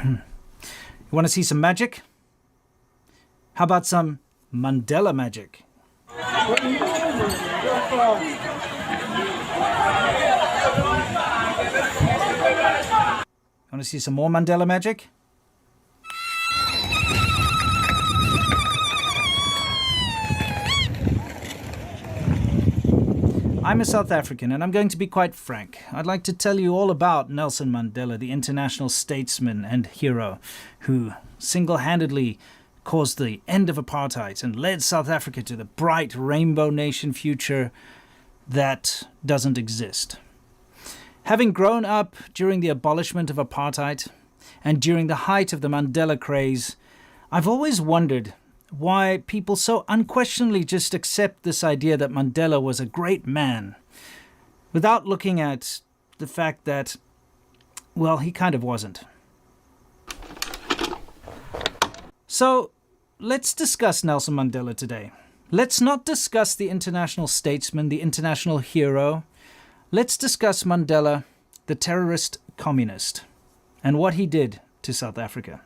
You want to see some magic? How about some Mandela magic? Want to see some more Mandela magic? I'm a South African, and I'm going to be quite frank. I'd like to tell you all about Nelson Mandela, the international statesman and hero who single-handedly caused the end of apartheid and led South Africa to the bright rainbow nation future that doesn't exist. Having grown up during the abolishment of apartheid and during the height of the Mandela craze, I've always wondered why people so unquestionably just accept this idea that Mandela was a great man without looking at the fact that, well, he kind of wasn't. So, let's discuss Nelson Mandela today. Let's not discuss the international statesman, the international hero. Let's discuss Mandela, the terrorist communist, and what he did to South Africa.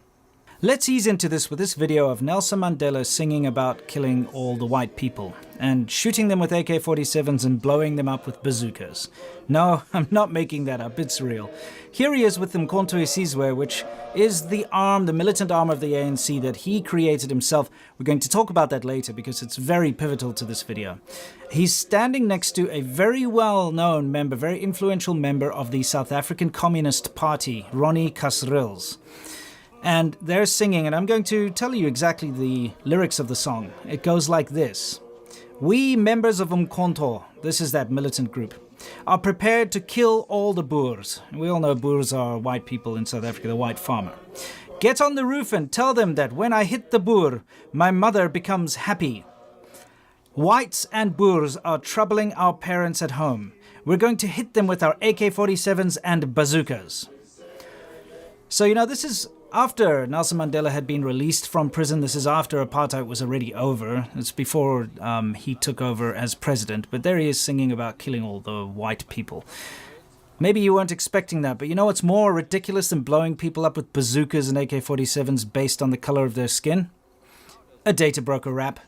Let's ease into this with this video of Nelson Mandela singing about killing all the white people and shooting them with AK-47s and blowing them up with bazookas. No, I'm not making that up, it's real. Here he is with Umkhonto we Sizwe, which is the militant arm of the ANC that he created himself. We're going to talk about that later because it's very pivotal to this video. He's standing next to a very well-known member, very influential member of the South African Communist Party, Ronnie Kasrils. And they're singing, and I'm going to tell you exactly the lyrics of the song. It goes like this. We members of Umkhonto, this is that militant group, are prepared to kill all the Boers. We all know Boers are white people in South Africa, the white farmer. Get on the roof and tell them that when I hit the Boer, my mother becomes happy. Whites and Boers are troubling our parents at home. We're going to hit them with our AK-47s and bazookas. So, you know, this is after Nelson Mandela had been released from prison. This is after apartheid was already over. It's before he took over as president. But there he is singing about killing all the white people. Maybe you weren't expecting that, but you know what's more ridiculous than blowing people up with bazookas and AK-47s based on the color of their skin? A data broker rap.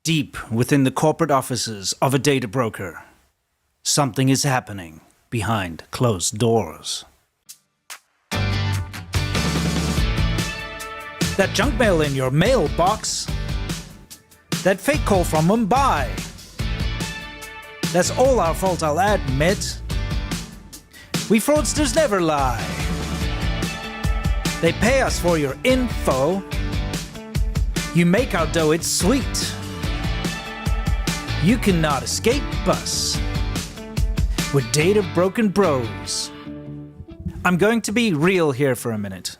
Deep within the corporate offices of a data broker, something is happening behind closed doors. That junk mail in your mailbox. That fake call from Mumbai. That's all our fault, I'll admit. We fraudsters never lie. They pay us for your info. You make our dough, it's sweet. You cannot escape us. We're data broken bros. I'm going to be real here for a minute.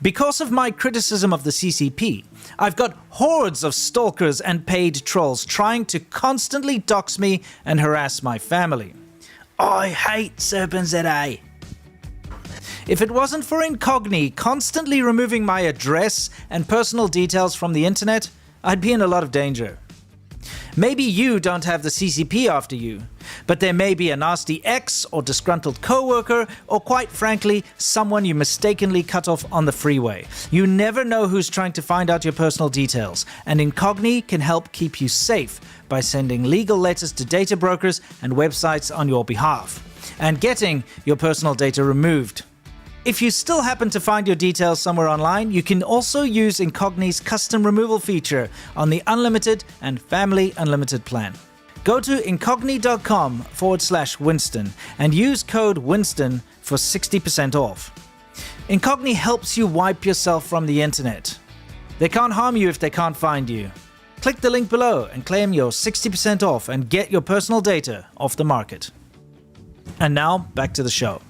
Because of my criticism of the CCP, I've got hordes of stalkers and paid trolls trying to constantly dox me and harass my family. I hate SerpentZA. If it wasn't for Incogni constantly removing my address and personal details from the internet, I'd be in a lot of danger. Maybe you don't have the CCP after you, but there may be a nasty ex or disgruntled co-worker, or quite frankly, someone you mistakenly cut off on the freeway. You never know who's trying to find out your personal details, and Incogni can help keep you safe by sending legal letters to data brokers and websites on your behalf, and getting your personal data removed. If you still happen to find your details somewhere online, you can also use Incogni's custom removal feature on the Unlimited and Family Unlimited plan. Go to incogni.com/Winston and use code Winston for 60% off. Incogni helps you wipe yourself from the internet. They can't harm you if they can't find you. Click the link below and claim your 60% off and get your personal data off the market. And now, back to the show.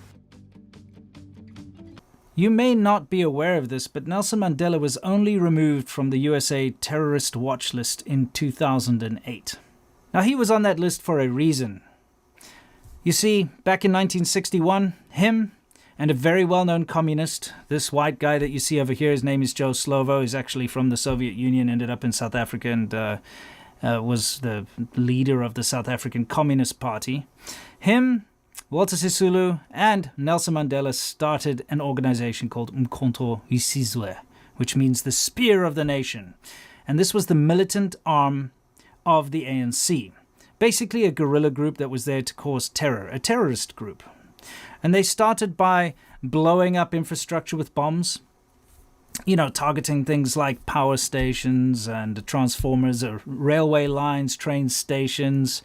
You may not be aware of this, but Nelson Mandela was only removed from the USA terrorist watch list in 2008. Now, he was on that list for a reason. You see, back in 1961, him and a very well-known communist, this white guy that you see over here, his name is Joe Slovo, he's actually from the Soviet Union, ended up in South Africa and was the leader of the South African Communist Party. Him, Walter Sisulu and Nelson Mandela started an organization called Umkhonto weSizwe, which means the spear of the nation. And this was the militant arm of the ANC. Basically a guerrilla group that was there to cause terror, a terrorist group. And they started by blowing up infrastructure with bombs, targeting things like power stations and transformers, railway lines, train stations.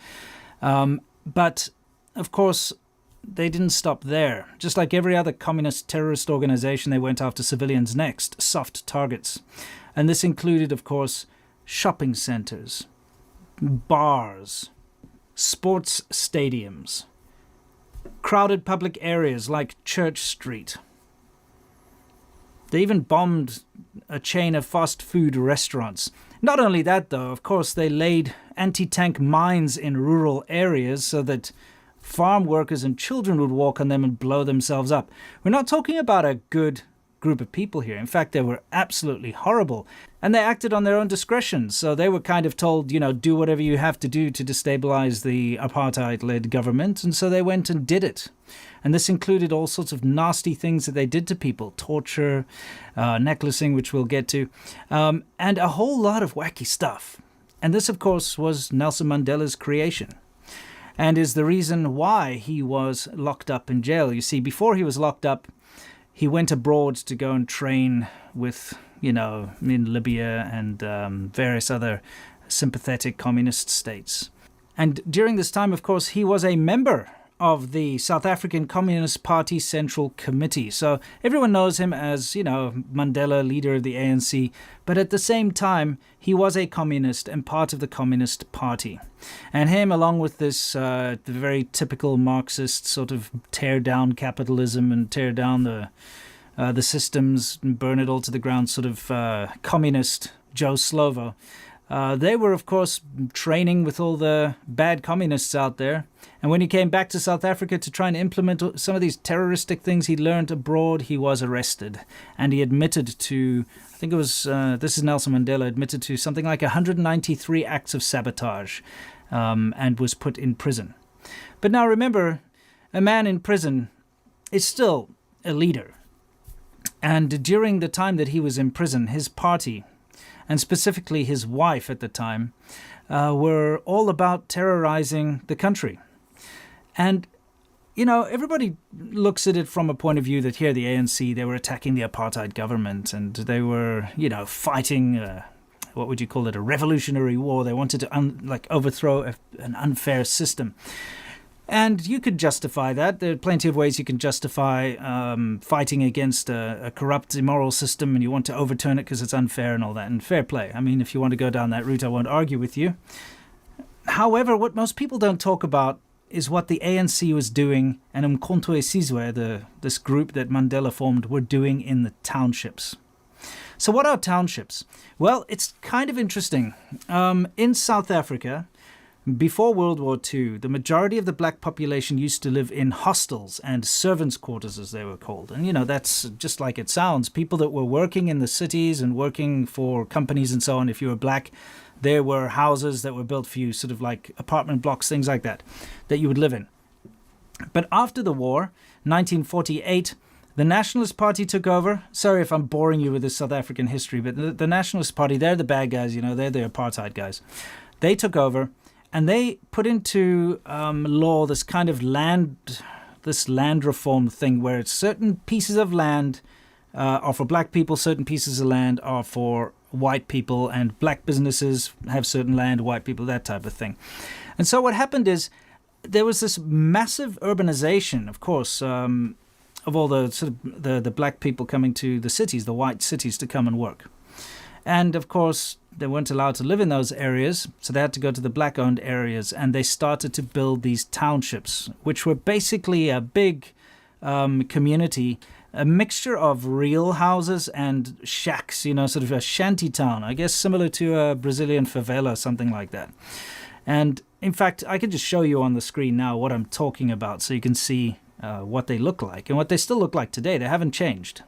But, of course, they didn't stop there. Just like every other communist terrorist organization, they went after civilians next, soft targets. And this included, of course, shopping centers, bars, sports stadiums, crowded public areas like Church Street. They even bombed a chain of fast food restaurants. Not only that, though, of course, they laid anti-tank mines in rural areas so that farm workers and children would walk on them and blow themselves up. We're not talking about a good group of people here. In fact, they were absolutely horrible. And they acted on their own discretion. So they were kind of told, do whatever you have to do to destabilize the apartheid-led government. And so they went and did it. And this included all sorts of nasty things that they did to people. Torture, necklacing, which we'll get to, and a whole lot of wacky stuff. And this, of course, was Nelson Mandela's creation. And is the reason why he was locked up in jail. You see, before he was locked up, he went abroad to go and train with, in Libya and various other sympathetic communist states. And during this time, of course, he was a member of the South African Communist Party Central Committee. So everyone knows him as, Mandela, leader of the ANC. But at the same time, he was a communist and part of the Communist Party. And him, along with this the very typical Marxist sort of tear down capitalism and tear down the systems and burn it all to the ground sort of communist Joe Slovo, they were, of course, training with all the bad communists out there. And when he came back to South Africa to try and implement some of these terroristic things he learned abroad, he was arrested. And he admitted to, I think it was, this is Nelson Mandela, admitted to something like 193 acts of sabotage and was put in prison. But now remember, a man in prison is still a leader. And during the time that he was in prison, his party, and specifically his wife at the time, were all about terrorizing the country. And, everybody looks at it from a point of view that here, the ANC, they were attacking the apartheid government and they were, fighting, what would you call it, a revolutionary war. They wanted to overthrow an unfair system. And you could justify that. There are plenty of ways you can justify fighting against a corrupt, immoral system and you want to overturn it because it's unfair and all that. And fair play. I mean, if you want to go down that route, I won't argue with you. However, what most people don't talk about is what the ANC was doing and Umkhonto weSizwe, this group that Mandela formed, were doing in the townships. So what are townships? Well, it's kind of interesting. In South Africa, before World War II, the majority of the black population used to live in hostels and servants' quarters, as they were called. And, that's just like it sounds. People that were working in the cities and working for companies and so on, if you were black, there were houses that were built for you, sort of like apartment blocks, things like that you would live in. But after the war, 1948, the Nationalist Party took over. Sorry if I'm boring you with this South African history, but the Nationalist Party, they're the bad guys, they're the apartheid guys. They took over. And they put into law this kind of land reform thing where it's certain pieces of land are for black people, certain pieces of land are for white people, and black businesses have certain land, white people, that type of thing. And so what happened is there was this massive urbanization, of course, of all the sort of the black people coming to the cities, the white cities, to come and work. And of course, they weren't allowed to live in those areas, so they had to go to the black-owned areas, and they started to build these townships, which were basically a big community, a mixture of real houses and shacks, sort of a shanty town, I guess similar to a Brazilian favela, something like that. And in fact, I can just show you on the screen now what I'm talking about so you can see what they look like and what they still look like today. They haven't changed.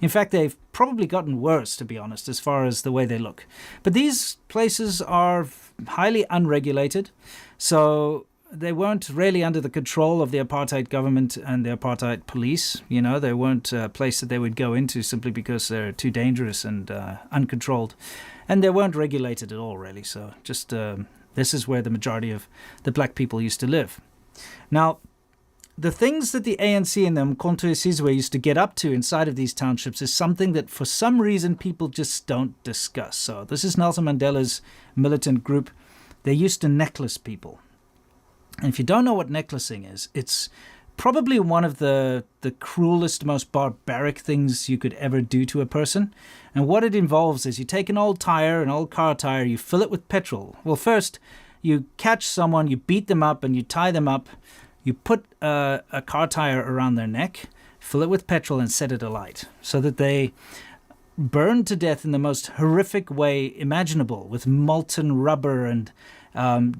In fact, they've probably gotten worse, to be honest, as far as the way they look. But these places are highly unregulated. So they weren't really under the control of the apartheid government and the apartheid police. They weren't a place that they would go into simply because they're too dangerous and uncontrolled. And they weren't regulated at all, really. So just this is where the majority of the black people used to live. Now, the things that the ANC and the Mkhonto weSizwe used to get up to inside of these townships is something that for some reason people just don't discuss. So this is Nelson Mandela's militant group. They used to necklace people. And if you don't know what necklacing is, it's probably one of the cruelest, most barbaric things you could ever do to a person. And what it involves is you take an old car tire, you fill it with petrol. Well, first, you catch someone, you beat them up and you tie them up. You put a car tire around their neck, fill it with petrol and set it alight so that they burn to death in the most horrific way imaginable with molten rubber, and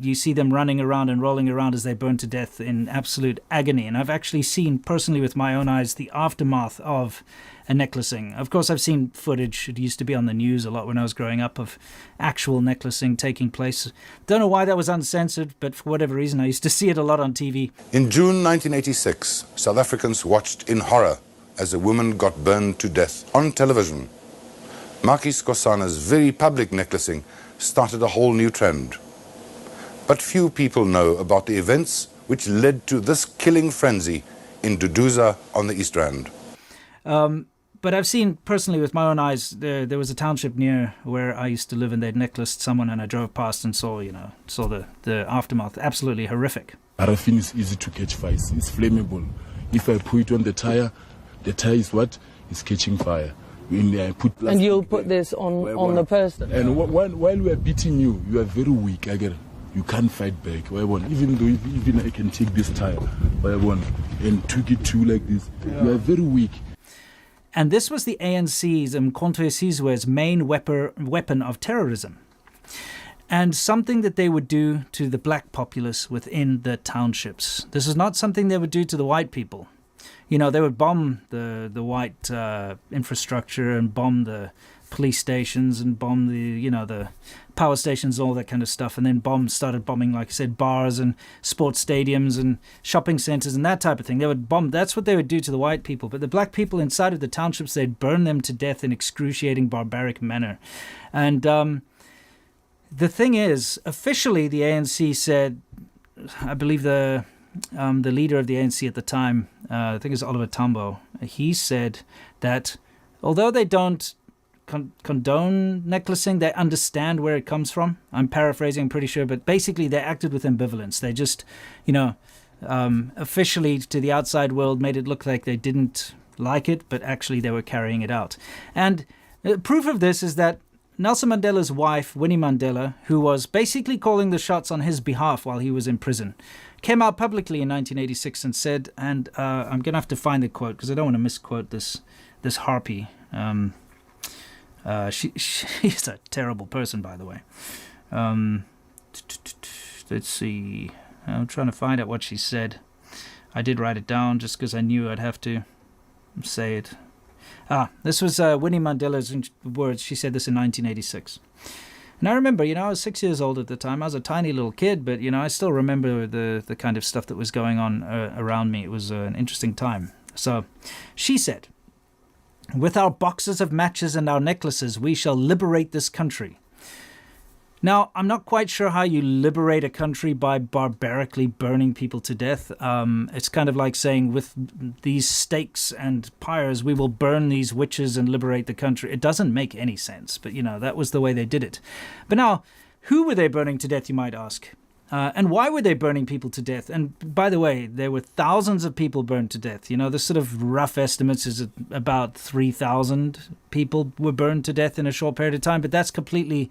you see them running around and rolling around as they burn to death in absolute agony. And I've actually seen personally with my own eyes the aftermath of a necklacing. Of course, I've seen footage. It used to be on the news a lot when I was growing up of actual necklacing taking place. Don't know why that was uncensored, but for whatever reason, I used to see it a lot on TV. In June 1986, South Africans watched in horror as a woman got burned to death on television. Maki Skosana's very public necklacing started a whole new trend. But few people know about the events which led to this killing frenzy in Duduza on the East Rand. But I've seen personally with my own eyes, there was a township near where I used to live and they'd necklaced someone, and I drove past and saw the aftermath. Absolutely horrific. Paraffin is easy to catch fire. It's flammable. If I put it on the tire is what? It's catching fire. And you'll put this on the person? And while we are beating you, you are very weak. You can't fight back. Even though even I can take this tire and took it to like this, you are very weak. And this was the ANC's and Mkhonto weSizwe's main weapon of terrorism. And something that they would do to the black populace within the townships. This is not something they would do to the white people. They would bomb the white infrastructure and bomb the police stations and bomb the power stations, all that kind of stuff, and then started bombing, like I said, bars and sports stadiums and shopping centers and that type of thing. They would bomb. That's what they would do to the white people. But the black people inside of the townships, they'd burn them to death in excruciating, barbaric manner. And the thing is, officially, the ANC said, I believe the leader of the ANC at the time, I think it's Oliver Tambo, he said that although they don't condone necklacing, they understand where it comes from. I'm paraphrasing, I'm pretty sure, but basically they acted with ambivalence. They just, officially to the outside world made it look like they didn't like it, but actually they were carrying it out. And proof of this is that Nelson Mandela's wife, Winnie Mandela, who was basically calling the shots on his behalf while he was in prison, came out publicly in 1986 and said, and I'm going to have to find the quote because I don't want to misquote this harpy. She's a terrible person, by the way. Let's see. I'm trying to find out what she said. I did write it down just because I knew I'd have to say it. This was Winnie Mandela's words. She said this in 1986. And I remember, I was 6 years old at the time. I was a tiny little kid, but, I still remember the kind of stuff that was going on around me. It was an interesting time. So she said, "With our boxes of matches and our necklaces, we shall liberate this country." Now, I'm not quite sure how you liberate a country by barbarically burning people to death. It's kind of like saying with these stakes and pyres, we will burn these witches and liberate the country. It doesn't make any sense, but, that was the way they did it. But now, who were they burning to death, you might ask? And why were they burning people to death? And by the way, there were thousands of people burned to death. The sort of rough estimates is about 3,000 people were burned to death in a short period of time, but that's completely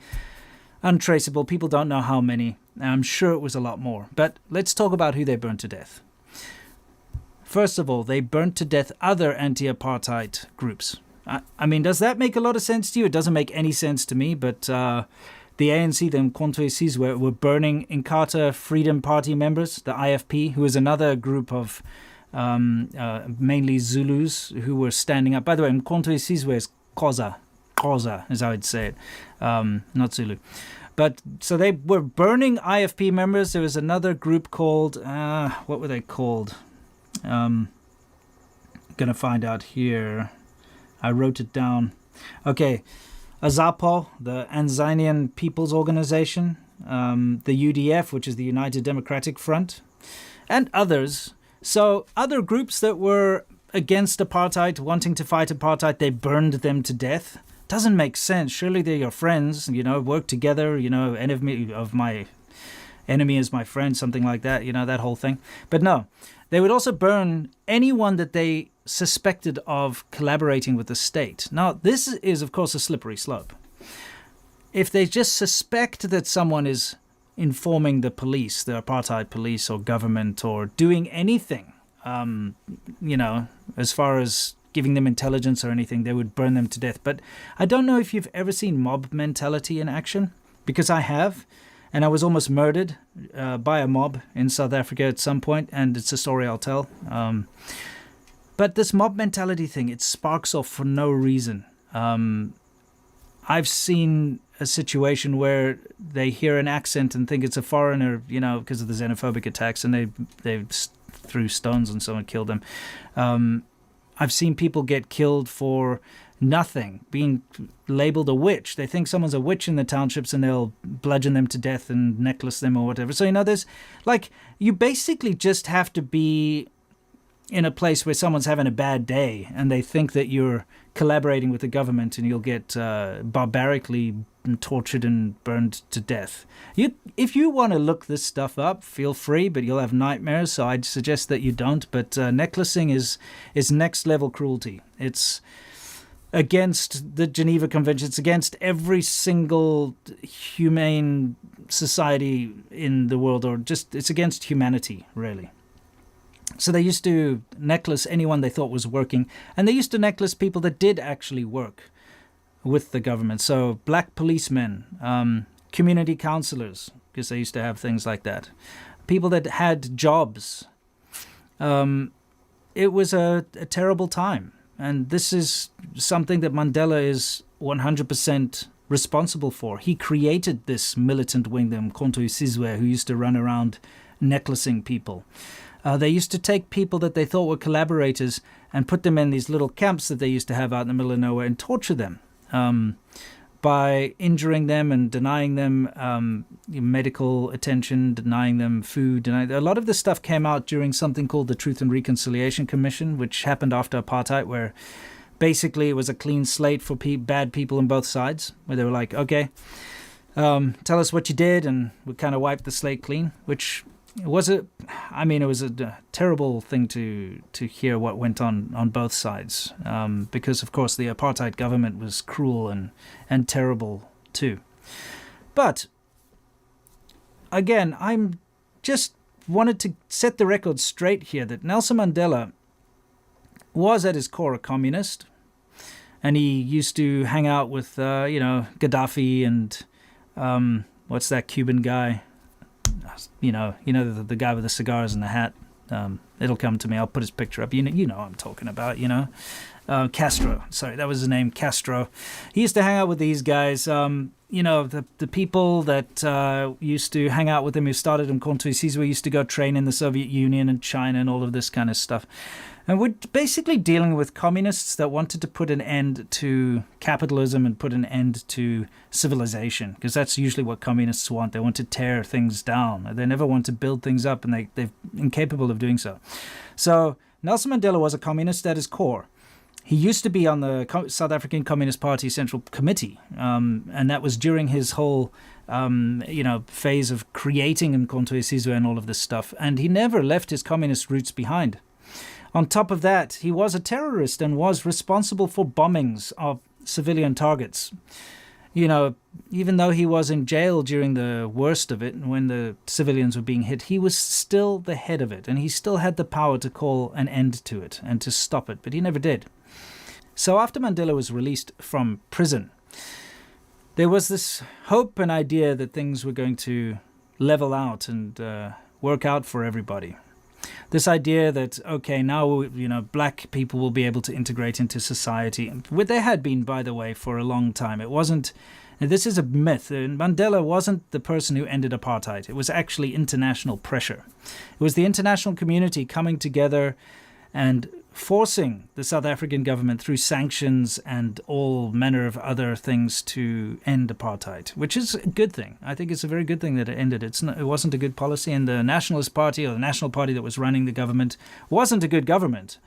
untraceable. People don't know how many. I'm sure it was a lot more. But let's talk about who they burned to death. First of all, they burnt to death other anti-apartheid groups. I mean, does that make a lot of sense to you? It doesn't make any sense to me, but the ANC, the Mkhonto weSizwe, were burning Inkatha Freedom Party members, the IFP, who is another group of mainly Zulus who were standing up. By the way, Mkhonto weSizwe is Xhosa is how I'd say it, not Zulu. But so they were burning IFP members. There was another group called, what were they called? Gonna find out here. I wrote it down. Okay, AZAPO, the Tanzanian People's Organization, the UDF, which is the United Democratic Front, and others. So other groups that were against apartheid, wanting to fight apartheid, they burned them to death. Doesn't make sense. Surely they're your friends, work together, enemy of my enemy is my friend, something like that, that whole thing. But no, they would also burn anyone that they suspected of collaborating with the state. Now, this is, of course, a slippery slope. If they just suspect that someone is informing the police, the apartheid police or government, or doing anything, as far as giving them intelligence or anything, they would burn them to death. But I don't know if you've ever seen mob mentality in action, because I have. And I was almost murdered by a mob in South Africa at some point, and it's a story I'll tell. But this mob mentality thing, it sparks off for no reason. I've seen a situation where they hear an accent and think it's a foreigner, because of the xenophobic attacks, and they threw stones and so on, killed them. I've seen people get killed for nothing, being labeled a witch. They think someone's a witch in the townships and they'll bludgeon them to death and necklace them or whatever. So, there's you basically just have to be in a place where someone's having a bad day and they think that you're collaborating with the government, and you'll get barbarically tortured and burned to death. If you want to look this stuff up, feel free, but you'll have nightmares, so I'd suggest that you don't. But necklacing is next level cruelty. It's against the Geneva Convention. It's against every single humane society in the world, or just it's against humanity, really. So they used to necklace anyone they thought was working, and they used to necklace people that did actually work with the government. So black policemen, community councillors, because they used to have things like that. People that had jobs. It was a terrible time. And this is something that Mandela is 100% responsible for. He created this militant wing, the Mkhonto Sizwe, who used to run around necklacing people. They used to take people that they thought were collaborators and put them in these little camps that they used to have out in the middle of nowhere and torture them by injuring them and denying them medical attention, denying them food. A lot of this stuff came out during something called the Truth and Reconciliation Commission, which happened after apartheid, where basically it was a clean slate for bad people on both sides, where they were like, okay, tell us what you did, and we kind of wiped the slate clean, which it was a terrible thing to hear what went on both sides, because of course the apartheid government was cruel and terrible too. But again, I'm just wanted to set the record straight here that Nelson Mandela was at his core a communist, and he used to hang out with Gaddafi and what's that Cuban guy? The guy with the cigars and the hat. It'll come to me. I'll put his picture up. You know what I'm talking about. Castro. Sorry, that was his name, Castro. He used to hang out with these guys. The people that used to hang out with him, who started in Mkhonto Sizwe, used to go train in the Soviet Union and China and all of this kind of stuff. And we're basically dealing with communists that wanted to put an end to capitalism and put an end to civilization, because that's usually what communists want. They want to tear things down. They never want to build things up, and they're incapable of doing so. So Nelson Mandela was a communist at his core. He used to be on the South African Communist Party Central Committee, and that was during his whole phase of creating Mkhonto Sizwe and all of this stuff. And he never left his communist roots behind. On top of that, he was a terrorist and was responsible for bombings of civilian targets. Even though he was in jail during the worst of it, and when the civilians were being hit, he was still the head of it, and he still had the power to call an end to it and to stop it, but he never did. So after Mandela was released from prison, there was this hope and idea that things were going to level out and work out for everybody. This idea that, okay, now, black people will be able to integrate into society. They had been, by the way, for a long time. It wasn't, this is a myth. Mandela wasn't the person who ended apartheid. It was actually international pressure. It was the international community coming together and forcing the South African government through sanctions and all manner of other things to end apartheid, which is a good thing. I think it's a very good thing that it ended. It wasn't a good policy, and the Nationalist Party, or the National Party that was running the government, wasn't a good government.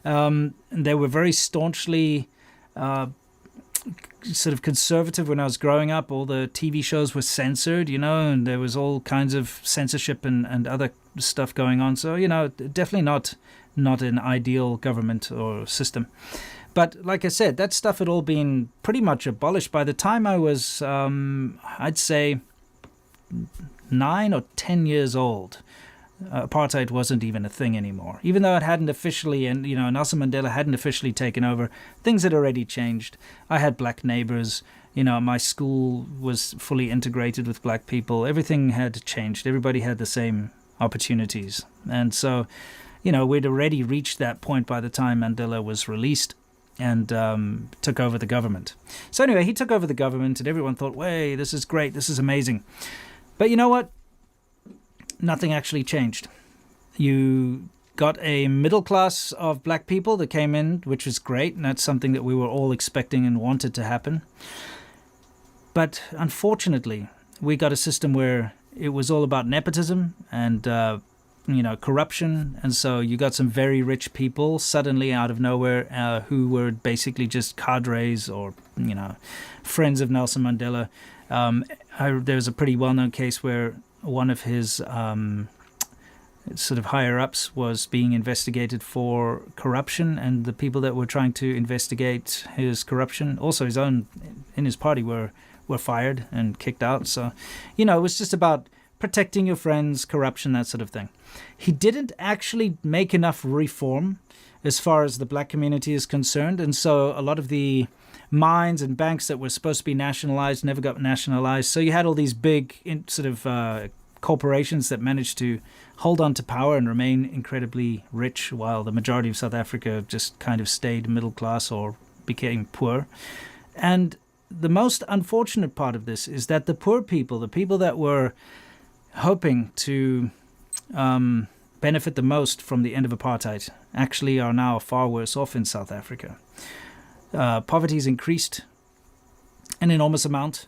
They were very staunchly sort of conservative when I was growing up. All the TV shows were censored, and there was all kinds of censorship and other stuff going on. So, definitely not an ideal government or system. But like I said, that stuff had all been pretty much abolished. By the time I was, I'd say, 9 or 10 years old, apartheid wasn't even a thing anymore. Even though it hadn't officially, and Nelson Mandela hadn't officially taken over, things had already changed. I had black neighbors. My school was fully integrated with black people. Everything had changed. Everybody had the same opportunities. And so, we'd already reached that point by the time Mandela was released and took over the government. So anyway, he took over the government and everyone thought, "Way, this is great, this is amazing." But you know what? Nothing actually changed. You got a middle class of black people that came in, which was great, and that's something that we were all expecting and wanted to happen. But unfortunately, we got a system where it was all about nepotism and corruption, and so you got some very rich people suddenly out of nowhere who were basically just cadres or friends of Nelson Mandela. There's a pretty well-known case where one of his sort of higher-ups was being investigated for corruption, and the people that were trying to investigate his corruption, also his own in his party, were fired and kicked out. So it was just about protecting your friends, corruption, that sort of thing. He didn't actually make enough reform as far as the black community is concerned, and so a lot of the mines and banks that were supposed to be nationalized never got nationalized. So you had all these big corporations that managed to hold on to power and remain incredibly rich, while the majority of South Africa just kind of stayed middle class or became poor. And the most unfortunate part of this is that the poor people, the people that were hoping to benefit the most from the end of apartheid, actually are now far worse off in South Africa. Poverty's increased an enormous amount.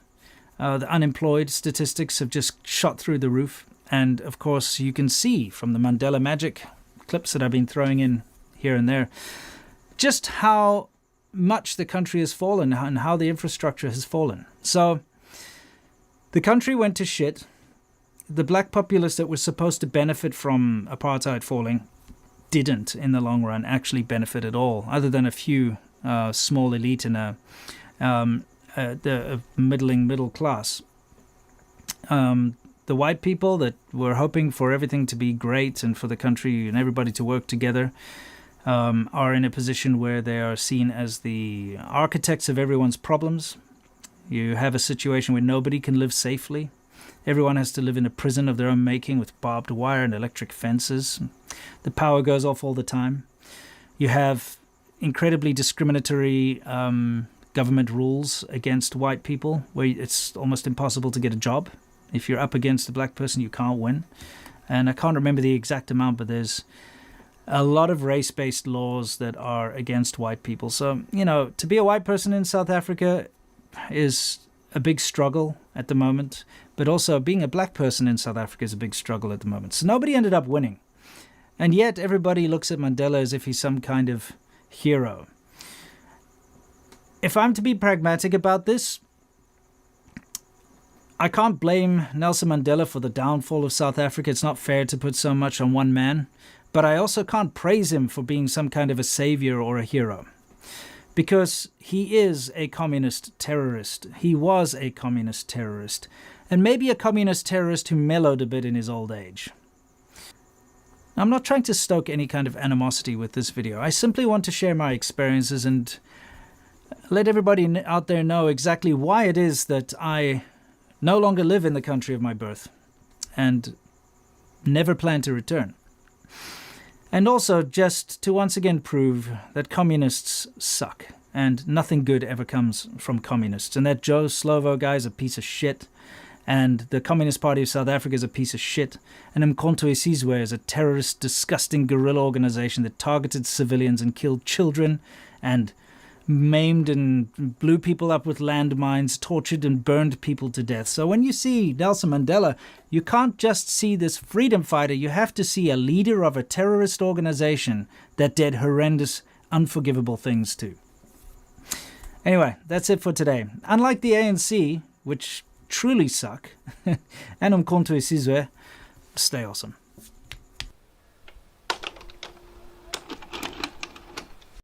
The unemployed statistics have just shot through the roof. And of course, you can see from the Mandela Magic clips that I've been throwing in here and there, just how much the country has fallen and how the infrastructure has fallen. So the country went to shit. The black populace that was supposed to benefit from apartheid falling didn't, in the long run, actually benefit at all, other than a few small elite in the middling middle class. The white people that were hoping for everything to be great and for the country and everybody to work together are in a position where they are seen as the architects of everyone's problems. You have a situation where nobody can live safely. Everyone has to live in a prison of their own making with barbed wire and electric fences. The power goes off all the time. You have incredibly discriminatory government rules against white people, where it's almost impossible to get a job. If you're up against a black person, you can't win. And I can't remember the exact amount, but there's a lot of race-based laws that are against white people. So, to be a white person in South Africa is a big struggle at the moment, but also being a black person in South Africa is a big struggle at the moment. So nobody ended up winning. And yet everybody looks at Mandela as if he's some kind of hero. If I'm to be pragmatic about this, I can't blame Nelson Mandela for the downfall of South Africa. It's not fair to put so much on one man. But I also can't praise him for being some kind of a savior or a hero. Because he is a communist terrorist. He was a communist terrorist. And maybe a communist terrorist who mellowed a bit in his old age. I'm not trying to stoke any kind of animosity with this video. I simply want to share my experiences and let everybody out there know exactly why it is that I no longer live in the country of my birth and never plan to return. And also just to once again prove that communists suck and nothing good ever comes from communists. And that Joe Slovo guy is a piece of shit. And the Communist Party of South Africa is a piece of shit. And Umkhonto we Sizwe is a terrorist, disgusting guerrilla organization that targeted civilians and killed children and maimed and blew people up with landmines, tortured and burned people to death. So when you see Nelson Mandela, you can't just see this freedom fighter. You have to see a leader of a terrorist organization that did horrendous, unforgivable things too. Anyway, that's it for today. Unlike the ANC, which truly suck, and Umkhonto we Sizwe, stay awesome.